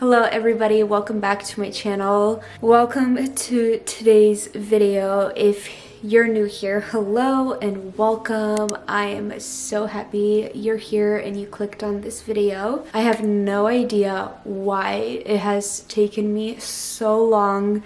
Hello everybody, welcome back to my channel. Welcome to today's video. If you're new here, hello and welcome. I am so happy you're here and you clicked on this video. I have no idea why it has taken me so long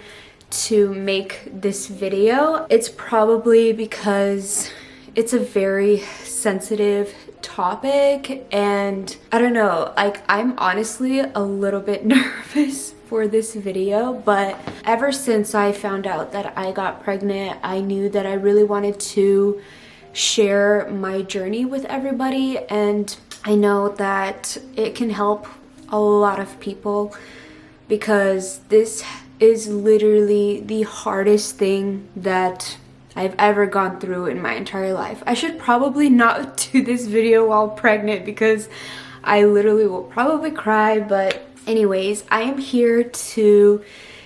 to make this video. It's probably because it's a very sensitive topic and I don't know, like I'm honestly a little bit nervous for this video, but ever since I found out that I got pregnant, I knew that I really wanted to share my journey with everybody, and I know that it can help a lot of people because this is literally the hardest thing that I've ever gone through in my entire life. I should probably not do this video while pregnant because I literally will probably cry, but anyways, I am here to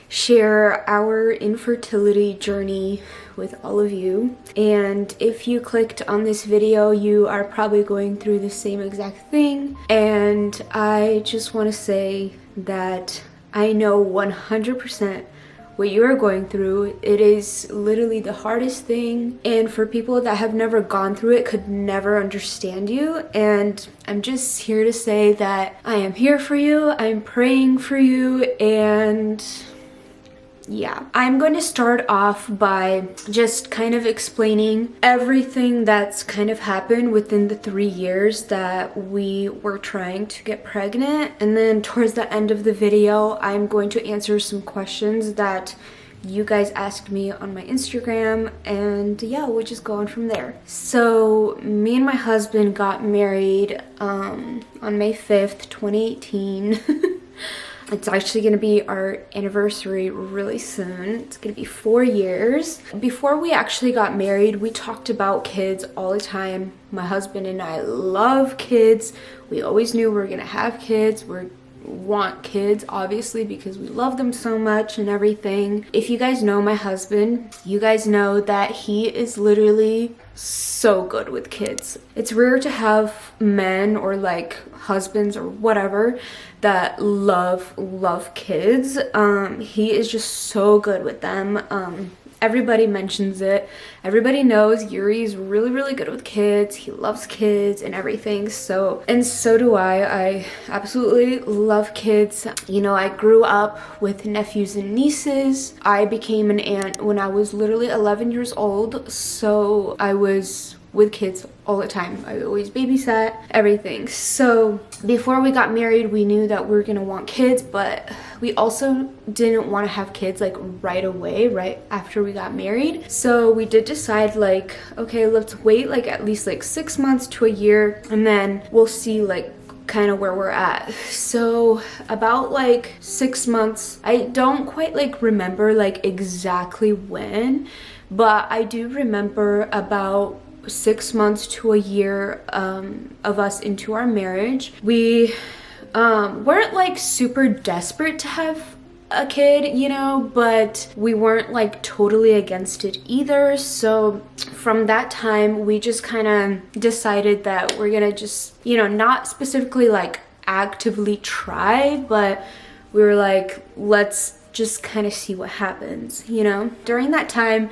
share our infertility journey with all of you. And if you clicked on this video, you are probably going through the same exact thing. And I just want to say that I know 100% what you are going through. It is literally the hardest thing, and for people that have never gone through it could never understand you. And I'm just here to say that I am here for you, I'm praying for you, and yeah. I'm going to start off by just kind of explaining everything that's kind of happened within the 3 years that we were trying to get pregnant. And then towards the end of the video, I'm going to answer some questions that you guys asked me on my Instagram, and yeah, we'll just go on from there. So me and my husband got married on May 5th, 2018. It's actually going to be our anniversary really soon. It's going to be 4 years. Before we actually got married, we talked about kids all the time. My husband and I love kids. We always knew we were going to have kids. We want kids, obviously, because we love them so much and everything. If you guys know my husband, you guys know that he is literally so good with kids. It's rare to have men or like husbands or whatever that love kids. He is just so good with them. Everybody mentions it. Everybody knows Yuri's really good with kids. He loves kids and everything. So do I. I absolutely love kids. You know, I grew up with nephews and nieces. I became an aunt when I was literally 11 years old. So I was with kids all the time. I always babysat, everything. So before we got married, we knew that we were gonna want kids, but we also didn't want to have kids like right away, right after we got married. So we did decide like, okay, let's wait like at least like 6 months to a year, and then we'll see like kind of where we're at. So about like 6 months, I don't quite like remember like exactly when, but I do remember about 6 months to a year of us into our marriage. We weren't like super desperate to have a kid, you know, but we weren't like totally against it either. So from that time, we just kind of decided that we're gonna just, you know, not specifically like actively try, but we were like, let's just kind of see what happens, you know. During that time,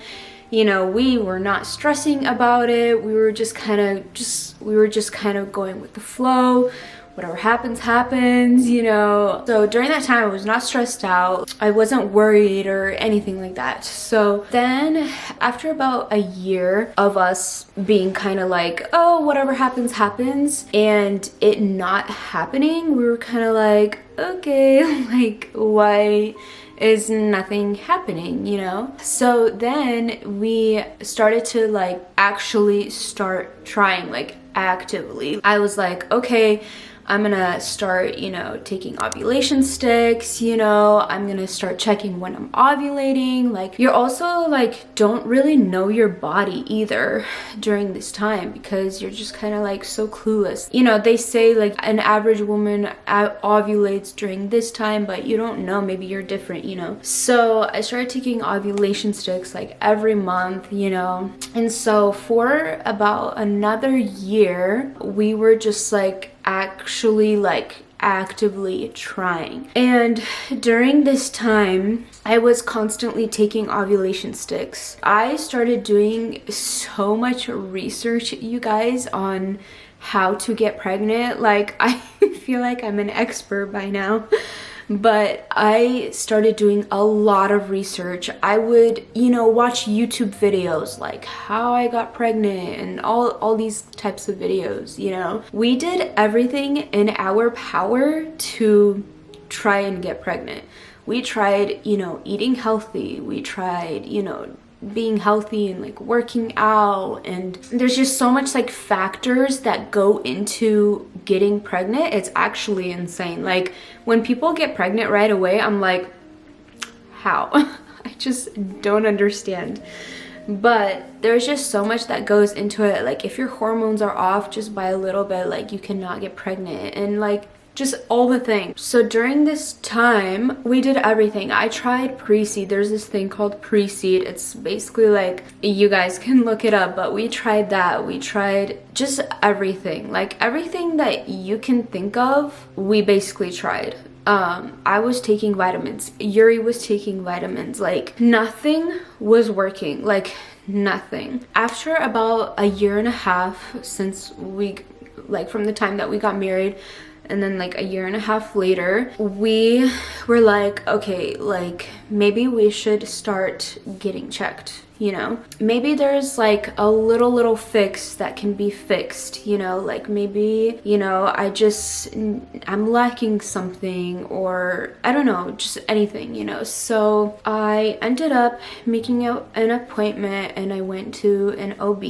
you know, we were not stressing about it. We were just kind of going with the flow. Whatever happens, happens, you know. So during that time, I was not stressed out. I wasn't worried or anything like that. So then after about a year of us being kind of like, oh, whatever happens, happens, and it not happening, we were kind of like, okay, like, why is nothing happening, you know? So then we started to like actually start trying like actively. I was like, okay, I'm gonna start, you know, taking ovulation sticks, you know, I'm gonna start checking when I'm ovulating. Like, you're also like, don't really know your body either during this time because you're just kind of like so clueless. You know, they say like an average woman ovulates during this time, but you don't know, maybe you're different, you know. So I started taking ovulation sticks like every month, you know. And so for about another year, we were just like actually like actively trying. And during this time, I was constantly taking ovulation sticks. I started doing so much research, you guys, on how to get pregnant. Like, I feel like I'm an expert by now. But I started doing a lot of research. I would, you know, watch YouTube videos like how I got pregnant and all these types of videos, you know. We did everything in our power to try and get pregnant. We tried, you know, eating healthy. We tried, you know, being healthy and like working out, and there's just so much like factors that go into getting pregnant. It's actually insane. Like, when people get pregnant right away, I'm like, how? I just don't understand. But there's just so much that goes into it. Like, if your hormones are off just by a little bit, like, you cannot get pregnant, and like just all the things. So during this time, we did everything. I tried pre-seed. There's this thing called pre-seed. It's basically like, you guys can look it up, but we tried that. We tried just everything. Like, everything that you can think of, we basically tried. I was taking vitamins. Yuri was taking vitamins. Like, nothing was working. Like, nothing. After about a year and a half since we, like, from the time that we got married, and then like a year and a half later, we were like, okay, like, maybe we should start getting checked, you know. Maybe there's like a little fix that can be fixed, you know. Like, maybe, you know, I'm lacking something, or I don't know, just anything, you know. So I ended up making an appointment, and I went to an OB.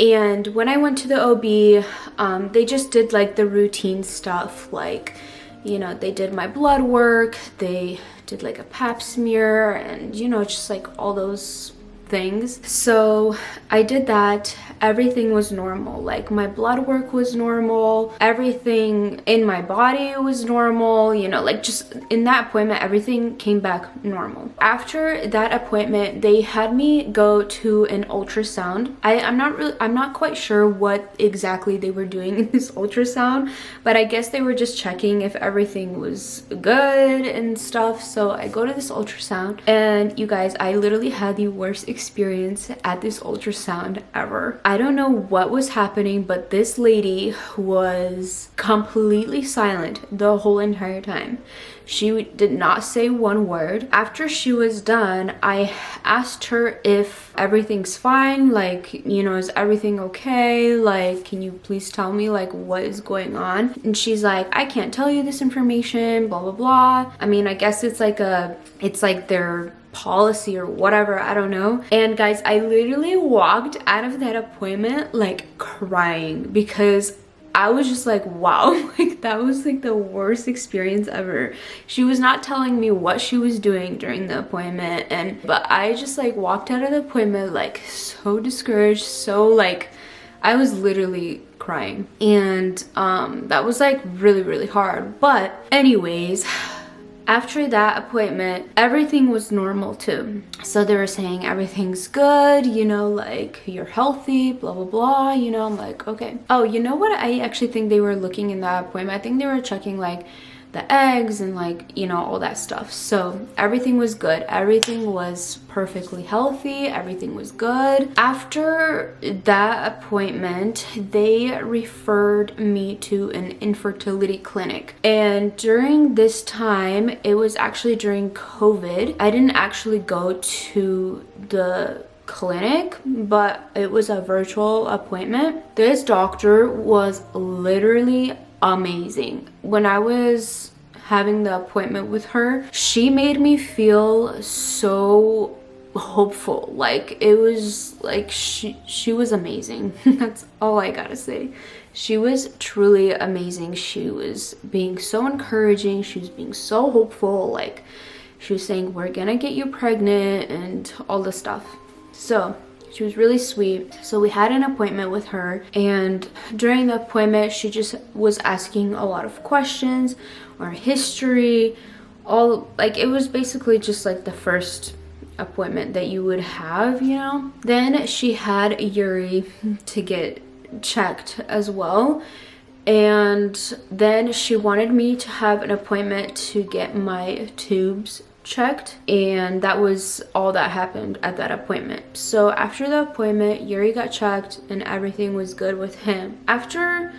And when I went to the OB, they just did like the routine stuff. Like, you know, they did my blood work, they did like a pap smear, and, you know, just like all those things. So I did that. Everything was normal. Like, my blood work was normal, everything in my body was normal, you know. Like, just in that appointment, everything came back normal. After that appointment, they had me go to an ultrasound. I'm not quite sure what exactly they were doing in this ultrasound, but I guess they were just checking if everything was good and stuff. So I go to this ultrasound, and you guys, I literally had the worst experience at this ultrasound ever. I don't know what was happening, but this lady was completely silent the whole entire time. She did not say one word. After she was done, I asked her if everything's fine, like, you know, is everything okay? Like, can you please tell me like what is going on? And she's like, I can't tell you this information, blah blah blah. I mean, I guess it's like their policy or whatever, I don't know. And guys, I literally walked out of that appointment like crying, because I was just like, wow, like, that was like the worst experience ever. She was not telling me what she was doing during the appointment, but I just like walked out of the appointment like so discouraged, so like, I was literally crying. And that was like really hard. But anyways, after that appointment, everything was normal too. So they were saying everything's good, you know, like, you're healthy, blah blah blah, you know. I'm like, okay. Oh, you know what I actually think they were looking in that appointment? I think they were checking like the eggs and like, you know, all that stuff. So everything was good. Everything was perfectly healthy. Everything was good. After that appointment, they referred me to an infertility clinic. And during this time, it was actually during COVID. I didn't actually go to the clinic, but it was a virtual appointment. This doctor was literally amazing. When I was having the appointment with her, she made me feel so hopeful. Like, it was like she was amazing. That's all I gotta say. She was truly amazing. She was being so encouraging. She was being so hopeful. Like, she was saying, we're gonna get you pregnant and all this stuff. So she was really sweet. So we had an appointment with her, and during the appointment, she just was asking a lot of questions, our history, all, like, it was basically just like the first appointment that you would have, you know. Then she had Yuri to get checked as well. And then she wanted me to have an appointment to get my tubes checked, and that was all that happened at that appointment. So after the appointment, Yuri got checked and everything was good with him. After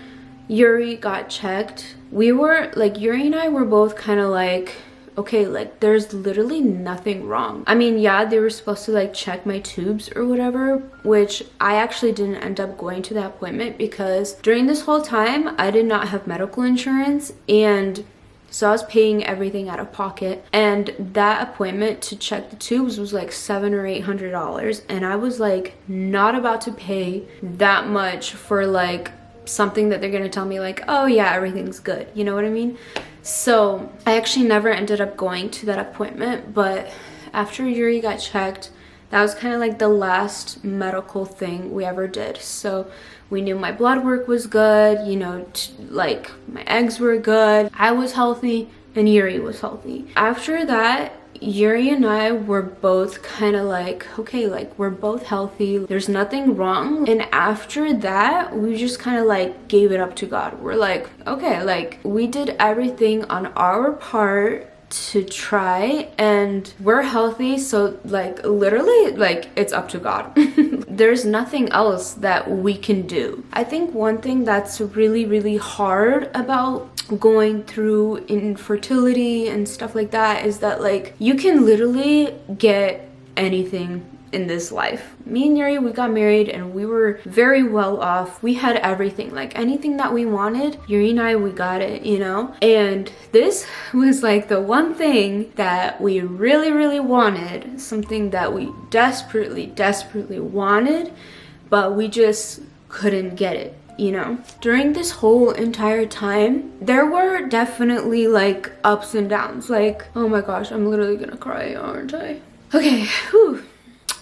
Yuri got checked, Yuri and I were both kind of like, okay, like there's literally nothing wrong. I mean, yeah, they were supposed to like check my tubes or whatever, which I actually didn't end up going to that appointment because during this whole time I did not have medical insurance, and so I was paying everything out of pocket. And that appointment to check the tubes was like $700 or $800, and I was like not about to pay that much for like something that they're gonna tell me like, oh yeah, everything's good, you know what I mean? So I actually never ended up going to that appointment. But after Yuri got checked, that was kind of like the last medical thing we ever did. So we knew my blood work was good, you know, like my eggs were good, I was healthy, and Yuri was healthy. After that, Yuri and I were both kind of like, okay, like we're both healthy, there's nothing wrong. And after that, we just kind of like gave it up to God. We're like, okay, like we did everything on our part to try, and we're healthy, so like literally like it's up to God. There's nothing else that we can do. I think one thing that's really hard about going through infertility and stuff like that is that like you can literally get anything in this life. Me and Yuri, we got married and we were very well off. We had everything, like anything that we wanted, Yuri and I, we got it, you know? And this was like the one thing that we really wanted, something that we desperately wanted, but we just couldn't get it, you know? During this whole entire time, there were definitely like ups and downs. Like, oh my gosh, I'm literally gonna cry, aren't I? Okay, whew.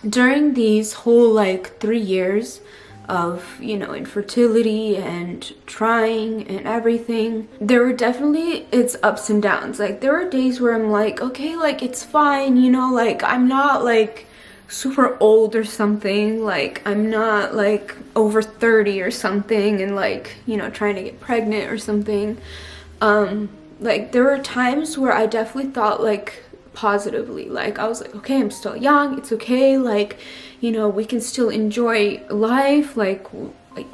During these whole like 3 years of, you know, infertility and trying and everything, there were definitely its ups and downs. Like there were days where I'm like, okay, like it's fine, you know, like I'm not like super old or something, like I'm not like over 30 or something and like, you know, trying to get pregnant or something. Like there were times where I definitely thought like positively, like I was like, okay, I'm still young, it's okay, like, you know, we can still enjoy life, like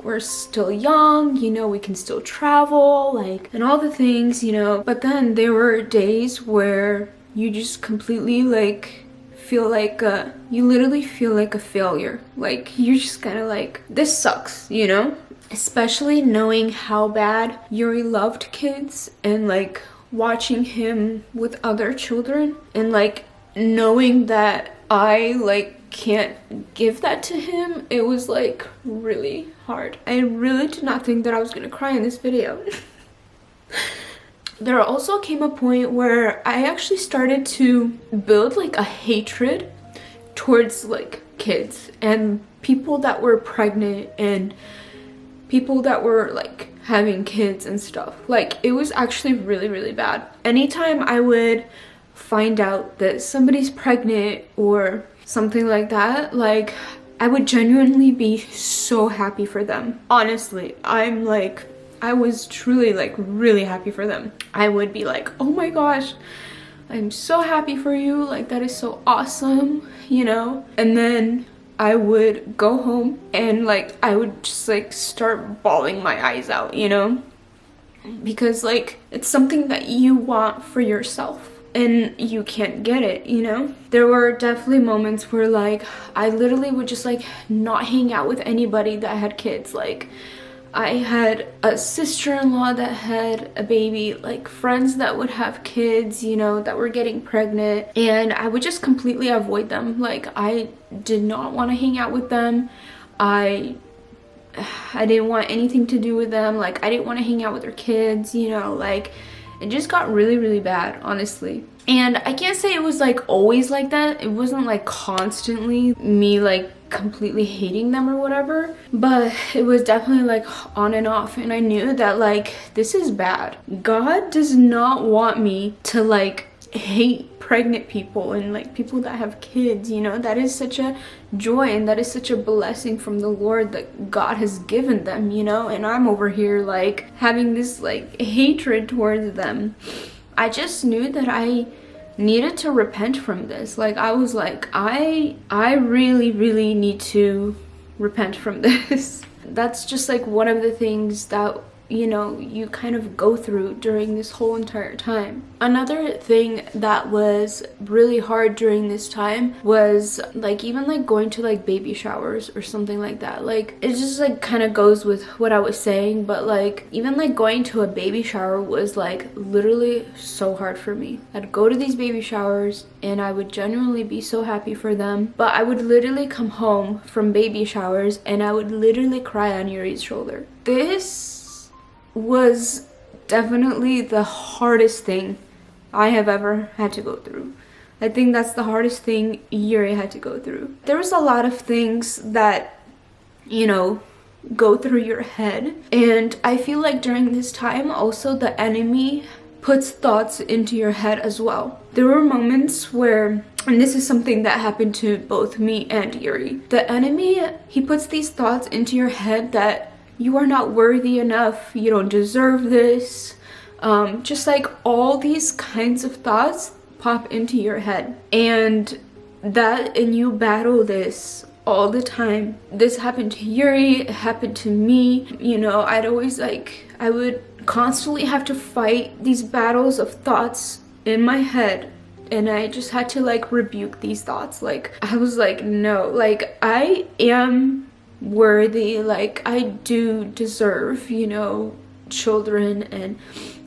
we're still young, you know, we can still travel, like, and all the things, you know. But then there were days where you just completely like feel like you literally feel like a failure, like you're just kind of like, this sucks, you know? Especially knowing how bad Yuri loved kids and like watching him with other children, and like knowing that I like can't give that to him. It was like really hard. I really did not think that I was gonna cry in this video. There also came a point where I actually started to build like a hatred towards like kids and people that were pregnant and people that were like having kids and stuff. Like it was actually really bad. Anytime I would find out that somebody's pregnant or something like that, like I would genuinely be so happy for them. Honestly, I was truly like really happy for them. I would be like, oh my gosh, I'm so happy for you, like that is so awesome, you know? And then I would go home and like I would just like start bawling my eyes out, you know, because like it's something that you want for yourself and you can't get it, you know. There were definitely moments where like I literally would just like not hang out with anybody that had kids. Like I had a sister-in-law that had a baby, like friends that would have kids, you know, that were getting pregnant, and I would just completely avoid them. Like I did not want to hang out with them. I didn't want anything to do with them. Like I didn't want to hang out with their kids, you know, like it just got really bad, honestly. And I can't say it was like always like that. It wasn't like constantly me like completely hating them or whatever, but it was definitely like on and off. And I knew that like this is bad. God does not want me to like hate pregnant people and like people that have kids, you know. That is such a joy and that is such a blessing from the Lord that God has given them, you know. And I'm over here like having this like hatred towards them. I just knew that I needed to repent from this. Like I was like, I really need to repent from this. That's just like one of the things that, you know, you kind of go through during this whole entire time. Another thing that was really hard during this time was like even like going to like baby showers or something like that. Like it just like kind of goes with what I was saying, but like even like going to a baby shower was like literally so hard for me. I'd go to these baby showers and I would genuinely be so happy for them, but I would literally come home from baby showers and I would literally cry on Yuri's shoulder. This was definitely the hardest thing I have ever had to go through. I think that's the hardest thing Yuri had to go through. There was a lot of things that, you know, go through your head, and I feel like during this time also the enemy puts thoughts into your head as well. There were moments where, and this is something that happened to both me and Yuri, the enemy, he puts these thoughts into your head that you are not worthy enough, you don't deserve this. Just like all these kinds of thoughts pop into your head. And you battle this all the time. This happened to Yuri, it happened to me. You know, I would constantly have to fight these battles of thoughts in my head. And I just had to like rebuke these thoughts. Like I was like, no, like I am worthy, like I do deserve, you know, children and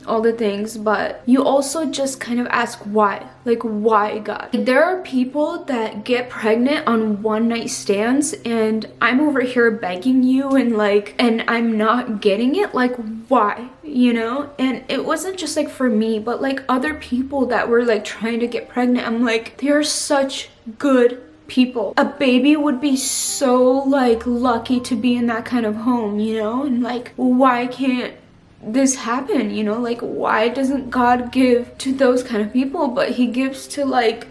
all the things, but you also just kind of ask why, like why God? There are people that get pregnant on one night stands and I'm over here begging you and I'm not getting it, like why, you know? And it wasn't just like for me, but like other people that were like trying to get pregnant, I'm like, they're such good people. A baby would be so like lucky to be in that kind of home, you know? And like why can't this happen, you know? Like why doesn't God give to those kind of people, but he gives to like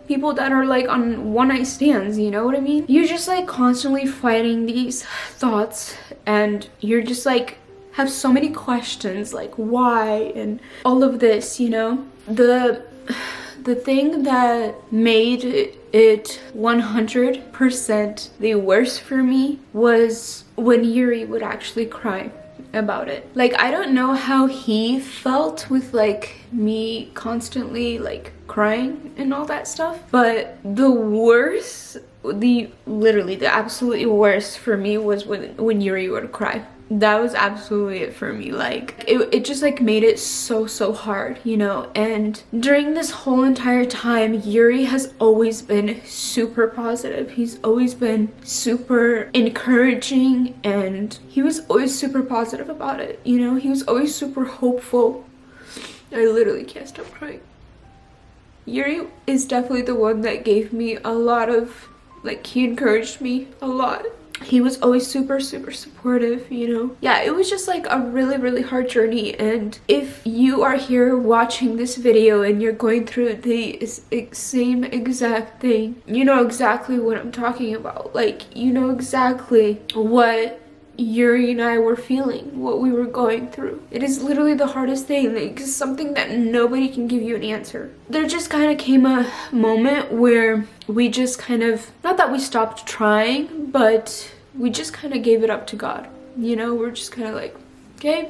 people that are like on one night stands, you know what I mean? You're just like constantly fighting these thoughts and you're just like have so many questions like why and all of this, you know? The thing that made it 100% the worst for me was when Yuri would actually cry about it. Like I don't know how he felt with like me constantly like crying and all that stuff, but the worst, literally the absolutely worst for me was when Yuri would cry. That was absolutely it for me. Like it just like made it so hard, you know? And during this whole entire time, Yuri has always been super positive. He's always been super encouraging and he was always super positive about it, you know? He was always super hopeful. I literally can't stop crying. Yuri is definitely the one that gave me a lot of, like, he encouraged me a lot. He was always super supportive, you know? Yeah, it was just like a really hard journey. And if you are here watching this video and you're going through the same exact thing, you know exactly what I'm talking about. Like, you know exactly what Yuri and I were feeling, what we were going through. It is literally the hardest thing. Like, it's something that nobody can give you an answer. There just kind of came a moment where we just kind of, not that we stopped trying, but we just kind of gave it up to God. You know, we're just kind of like, okay,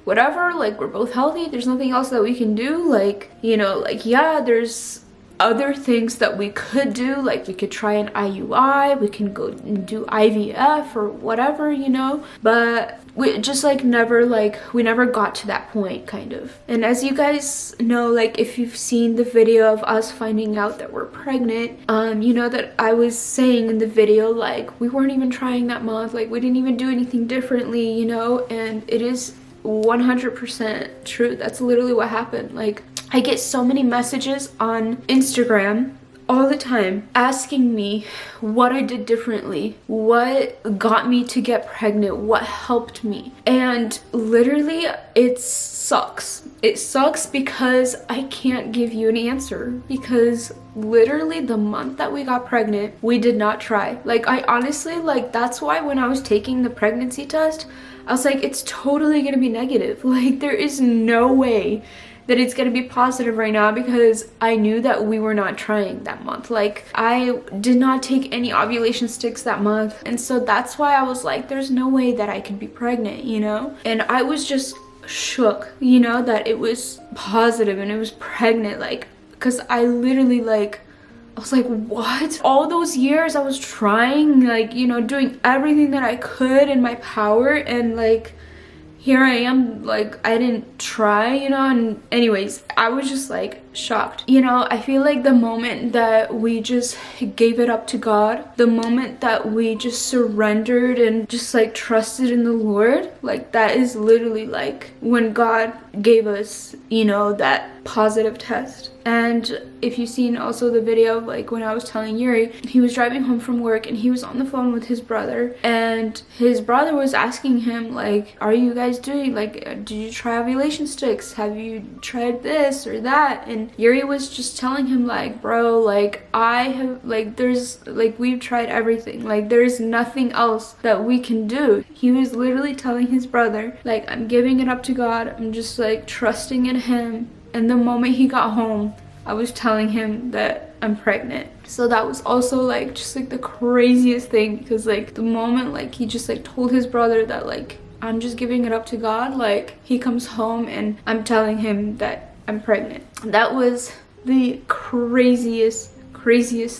whatever, like, we're both healthy, there's nothing else that we can do. Like, you know, like, yeah, there's other things that we could do, like we could try an IUI, we can go and do IVF or whatever, you know, but we just like we never got to that point, kind of. And as you guys know, like if you've seen the video of us finding out that we're pregnant, you know that I was saying in the video, like, we weren't even trying that month, like we didn't even do anything differently, you know. And it is 100% true. That's literally what happened. Like, I get so many messages on Instagram all the time asking me what I did differently, what got me to get pregnant, what helped me. And literally it sucks it sucks because I can't give you an answer, because literally the month that we got pregnant, we did not try. Like, I honestly, like, that's why when I was taking the pregnancy test, I was like, it's totally gonna be negative. Like, there is no way that it's gonna be positive right now, because I knew that we were not trying that month. Like, I did not take any ovulation sticks that month, and so that's why I was like, there's no way that I could be pregnant, you know? And I was just shook, you know, that it was positive and it was pregnant, like, because I literally, like, I was like, what? All those years I was trying, like, you know, doing everything that I could in my power, and like, here I am, like, I didn't try, you know? And anyways, I was just like shocked. You know, I feel like the moment that we just gave it up to God, the moment that we just surrendered and just like trusted in the Lord, like, that is literally like when God gave us, you know, that positive test. And if you've seen also the video of like when I was telling Yuri, he was driving home from work and he was on the phone with his brother, and his brother was asking him like, are you guys doing, like, did you try ovulation sticks? Have you tried this or that? And Yuri was just telling him like, bro, like, I have, like, there's, like, we've tried everything, like, there's nothing else that we can do. He was literally telling his brother like, I'm giving it up to God, I'm just like trusting in him. And the moment he got home, I was telling him that I'm pregnant. So that was also like just like the craziest thing, because like the moment like he just like told his brother that like, I'm just giving it up to God, like, he comes home and I'm telling him that I'm pregnant. That was the craziest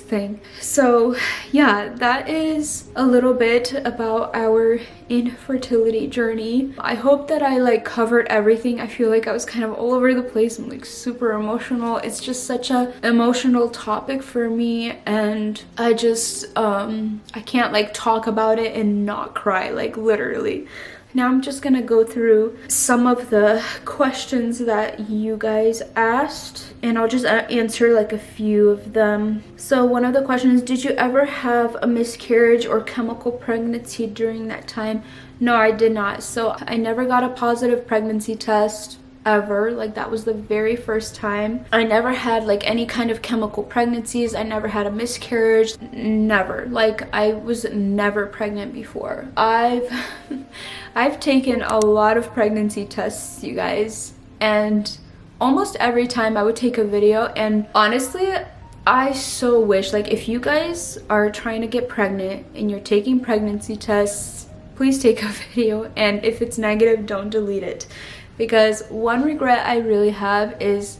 thing. So yeah, that is a little bit about our infertility journey. I hope that I like covered everything. I feel like I was kind of all over the place. I'm like super emotional. It's just such a emotional topic for me, and I just I can't like talk about it and not cry, like, literally. Now I'm just gonna go through some of the questions that you guys asked, and I'll just answer like a few of them. So one of the questions, did you ever have a miscarriage or chemical pregnancy during that time? No, I did not. So I never got a positive pregnancy test ever. Like, that was the very first time. I never had like any kind of chemical pregnancies. I never had a miscarriage, never. Like, I was never pregnant before. I've taken a lot of pregnancy tests, you guys, and almost every time I would take a video, and honestly, I so wish, like, if you guys are trying to get pregnant and you're taking pregnancy tests, please take a video, and if it's negative, don't delete it. Because one regret I really have is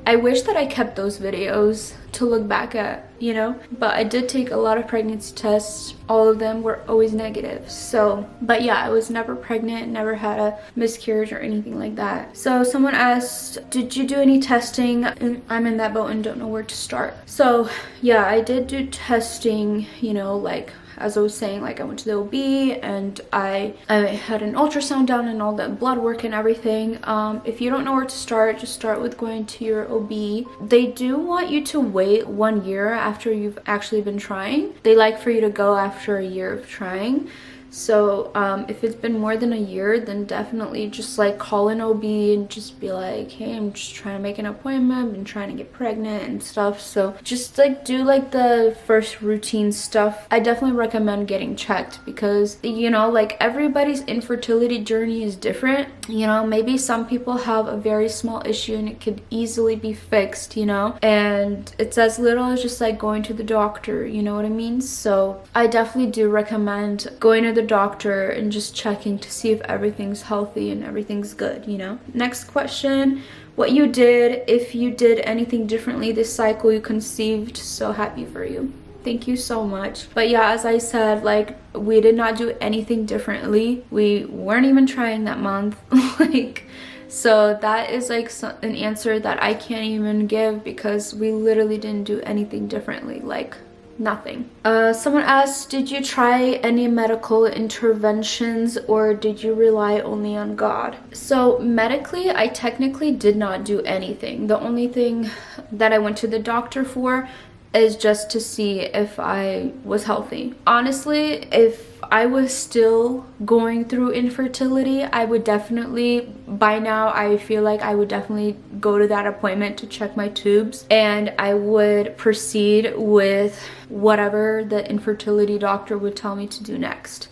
I wish that I kept those videos to look back at, you know? But I did take a lot of pregnancy tests. All of them were always negative. So, but yeah, I was never pregnant, never had a miscarriage or anything like that. So someone asked, did you do any testing? And I'm in that boat and don't know where to start. So yeah, I did do testing, you know, like, as I was saying, like, I went to the OB and I had an ultrasound done and all the blood work and everything. If you don't know where to start, just start with going to your OB. They do want you to wait 1 year after you've actually been trying. They like for you to go after a year of trying. So if it's been more than a year, then definitely just like call an OB and just be like, hey, I'm just trying to make an appointment and trying to get pregnant and stuff. So just like do like the first routine stuff. I definitely recommend getting checked, because, you know, like, everybody's infertility journey is different. You know, maybe some people have a very small issue and it could easily be fixed, you know, and it's as little as just like going to the doctor, you know what I mean? So I definitely do recommend going to the doctor and just checking to see if everything's healthy and everything's good, you know. Next question, what you did, if you did anything differently this cycle you conceived. So happy for you. Thank you so much. But yeah, as I said, like, we did not do anything differently. We weren't even trying that month. Like, so that is like an answer that I can't even give, because we literally didn't do anything differently. Like, nothing. Someone asked, did you try any medical interventions or did you rely only on God? So medically, I technically did not do anything. The only thing that I went to the doctor for is just to see if I was healthy. Honestly, if I was still going through infertility, I would definitely, by now I feel like I would definitely go to that appointment to check my tubes, and I would proceed with whatever the infertility doctor would tell me to do next.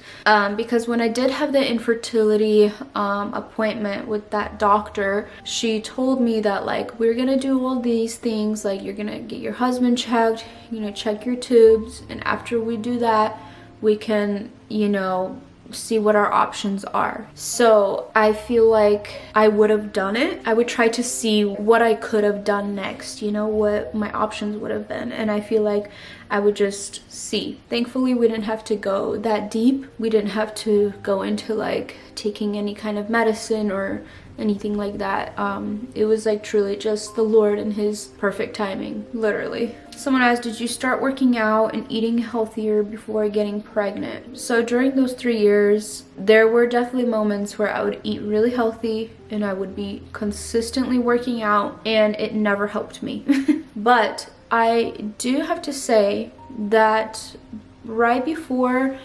Because when I did have the infertility appointment with that doctor, she told me that like, we're gonna do all these things, like you're gonna get your husband checked, you're gonna check your tubes, and after we do that, we can, you know, see what our options are. So I feel like I would have done it. I would try to see what I could have done next, you know, what my options would have been, and I feel like I would just see. Thankfully, we didn't have to go that deep. We didn't have to go into like taking any kind of medicine or anything like that. It was like truly just the Lord and his perfect timing, literally. Someone asked, did you start working out and eating healthier before getting pregnant? So during those 3 years, there were definitely moments where I would eat really healthy and I would be consistently working out, and it never helped me. But I do have to say that right before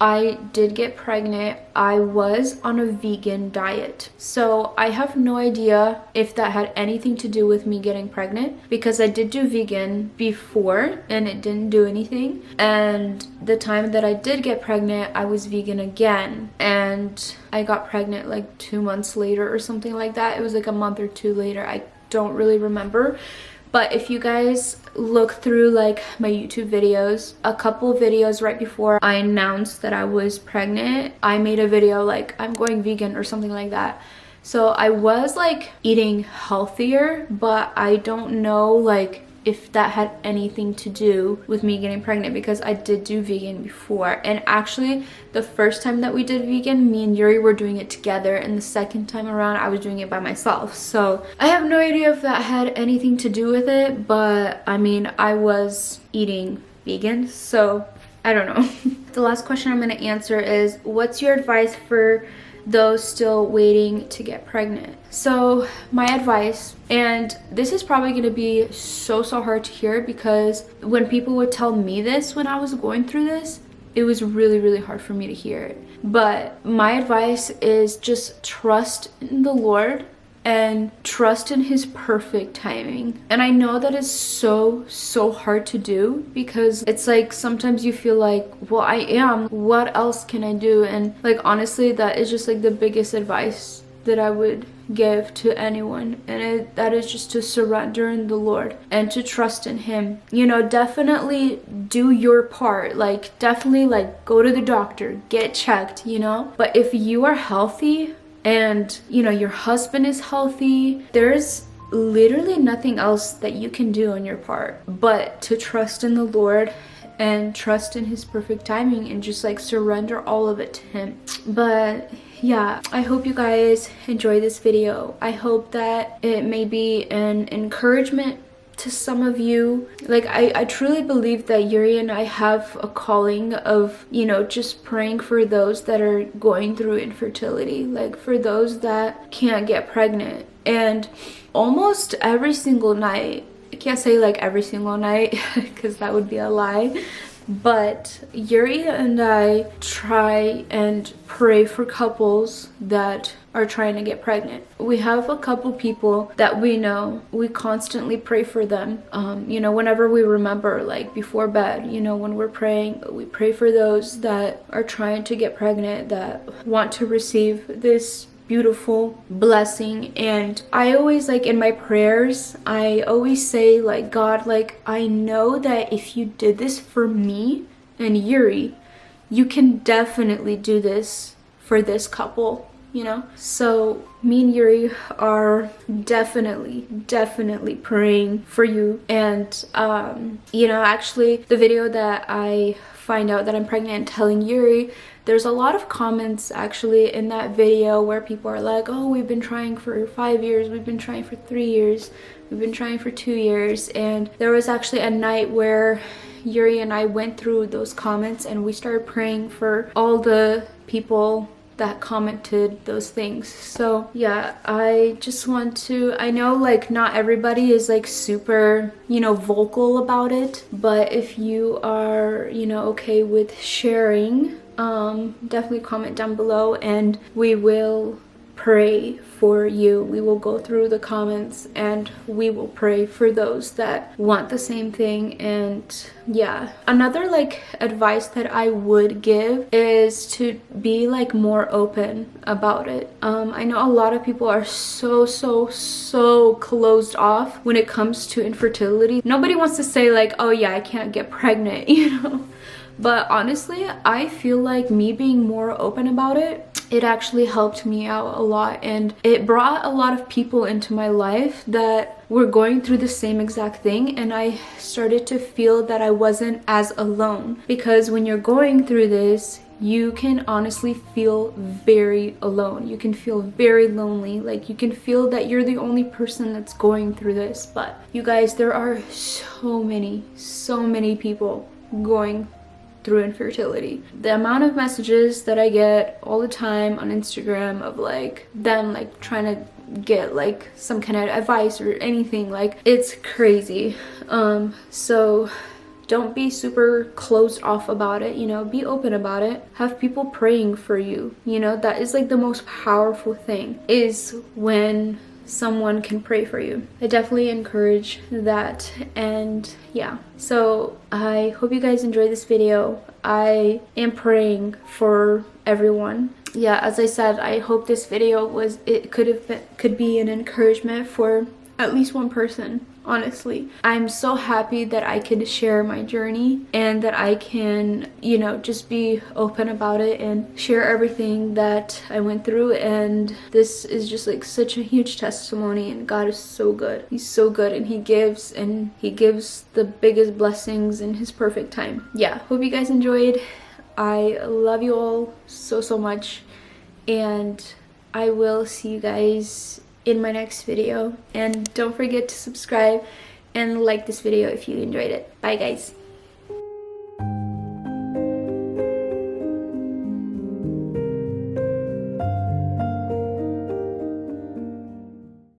I did get pregnant, I was on a vegan diet. So I have no idea if that had anything to do with me getting pregnant, because I did do vegan before and it didn't do anything. And the time that I did get pregnant, I was vegan again. And I got pregnant like 2 months later or something like that. It was like a month or two later. I don't really remember. But if you guys look through like my YouTube videos, a couple videos right before I announced that I was pregnant, I made a video like I'm going vegan or something like that. So I was like eating healthier, but I don't know like if that had anything to do with me getting pregnant, because I did do vegan before. And actually the first time that we did vegan, me and Yuri were doing it together, and the second time around I was doing it by myself. So I have no idea if that had anything to do with it, but I mean, I was eating vegan, so I don't know. The last question I'm going to answer is, what's your advice for those still waiting to get pregnant? So my advice, and this is probably going to be so hard to hear, because when people would tell me this when I was going through this, it was really hard for me to hear it. But my advice is just trust in the Lord and trust in his perfect timing. And I know that is so hard to do, because it's like sometimes you feel like, well, I am, what else can I do? And like honestly, that is just like the biggest advice that I would give to anyone, and that is just to surrender in the Lord and to trust in him. You know, definitely do your part, like definitely like go to the doctor, get checked, you know. But if you are healthy and you know your husband is healthy, there's literally nothing else that you can do on your part but to trust in the Lord and trust in his perfect timing and just like surrender all of it to him. But yeah, I hope you guys enjoy this video. I hope that it may be an encouragement to some of you. Like I truly believe that Yuri and I have a calling of, you know, just praying for those that are going through infertility, like for those that can't get pregnant. And almost every single night, I can't say like every single night because that would be a lie, but Yuri and I try and pray for couples that are trying to get pregnant. We have a couple people that we know, we constantly pray for them. You know, whenever we remember, like before bed, you know, when we're praying, we pray for those that are trying to get pregnant, that want to receive this beautiful blessing. And I always, like in my prayers, I always say like, God, like I know that if you did this for me and Yuri, you can definitely do this for this couple, you know. So me and Yuri are definitely praying for you. And you know, actually the video that I find out that I'm pregnant and telling Yuri, there's a lot of comments actually in that video where people are like, oh, we've been trying for 5 years, we've been trying for 3 years, we've been trying for 2 years. And there was actually a night where Yuri and I went through those comments and we started praying for all the people that commented those things. So yeah, I just want to, I know like not everybody is like super, you know, vocal about it, but if you are, you know, okay with sharing definitely comment down below and we will pray for you. We will go through the comments and we will pray for those that want the same thing. And yeah, another like advice that I would give is to be like more open about it. I know a lot of people are so closed off when it comes to infertility. Nobody wants to say like, oh yeah, I can't get pregnant, you know. But honestly, I feel like me being more open about it, it actually helped me out a lot, and it brought a lot of people into my life that were going through the same exact thing, and I started to feel that I wasn't as alone. Because when you're going through this, you can honestly feel very alone. You can feel very lonely. Like, you can feel that you're the only person that's going through this. But you guys, there are so many people going through infertility. The amount of messages that I get all the time on Instagram of like them like trying to get like some kind of advice or anything, like it's crazy. So don't be super closed off about it, you know, be open about it. Have people praying for you, you know. That is like the most powerful thing, is when someone can pray for you. I definitely encourage that. And yeah, so I hope you guys enjoyed this video. I am praying for everyone. Yeah, as I said, I hope this video could be an encouragement for at least one person. Honestly, I'm so happy that I could share my journey and that I can, you know, just be open about it and share everything that I went through. And this is just like such a huge testimony, and God is so good. He's so good, and he gives the biggest blessings in his perfect time. Yeah, hope you guys enjoyed. I love you all so much, and I will see you guys in my next video. And don't forget to subscribe and like this video if you enjoyed it. Bye guys.